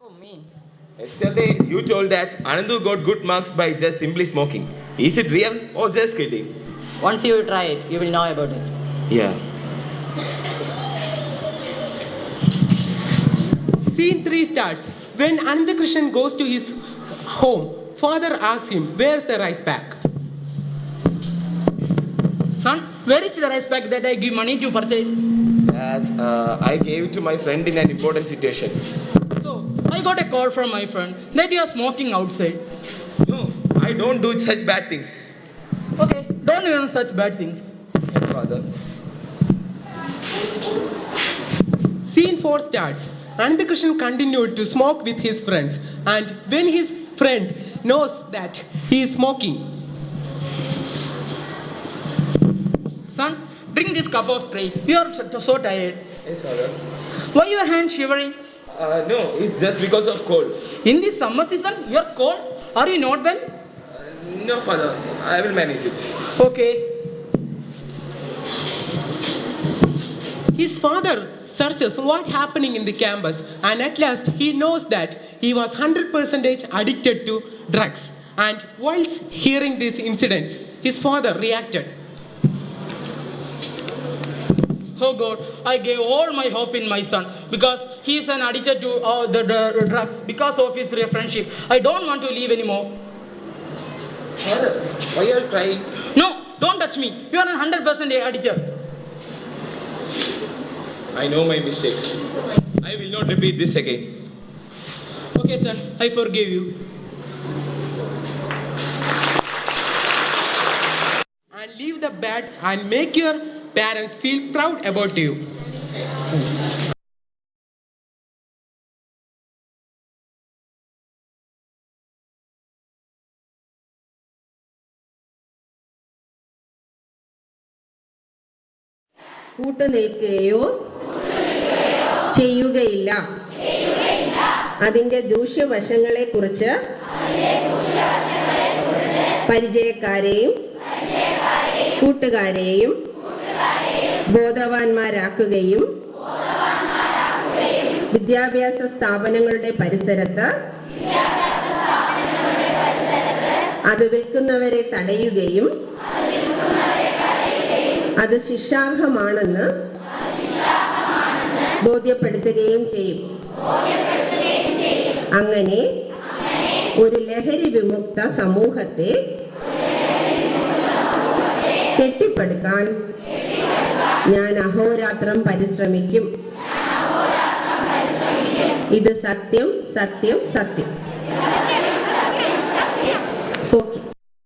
Oh, me. Yesterday, you told that Anandu got good marks by just simply smoking. Is it real or just kidding? Once you try it, you will know about it. Yeah. Scene 3 starts. When Anandakrishnan goes to his home, father asks him, "Where's the rice bag?" Son, where is the rice pack that I give money to purchase? That I gave it to my friend in an important situation. So, I got a call from my friend that you are smoking outside. No, I don't do such bad things. Okay, don't learn such bad things. Yes, father. Scene 4 starts. Anandakrishnan continued to smoke with his friends, and when his friend knows that he is smoking, Son, drink this cup of tea. You are so tired. Yes, father. Why your hands shivering? No, it's just because of cold. In this summer season, you are cold. Are you not well? No, father. I will manage it. Okay. his father searches what's happening in the campus, and at last he knows that he was 100% addicted to drugs. And whilst hearing these incidents, his father reacted. Oh God, I gave all my hope in my son because he is an addicted to the drugs because of his friendship. I don't want to leave anymore. Father, why are you crying? No, don't touch me. You are 100% addicted. I know my mistake. I will not repeat this again. Okay, son, I forgive you. And leave the bad and make your parents feel proud about you. കൂട്ടുനിൽക്കുകയോ ചെയ്യുകയില്ല. അതിന്റെ ദൂഷ്യവശങ്ങളെക്കുറിച്ച് പരിചയക്കാരെയും കൂട്ടുകാരെയും ബോധവാന്മാരാക്കുകയും വിദ്യാഭ്യാസ സ്ഥാപനങ്ങളുടെ പരിസരത്ത് അത് വിൽക്കുന്നവരെ തടയുകയും അത് ശിക്ഷാർഹമാണെന്ന് ബോധ്യപ്പെടുത്തുകയും ചെയ്യും. അങ്ങനെ ഒരു ലഹരി വിമുക്ത സമൂഹത്തെ കെട്ടിപ്പടുക്കാൻ ഞാൻ അഹോരാത്രം പരിശ്രമിക്കും. ഇത് സത്യം, സത്യം, സത്യം.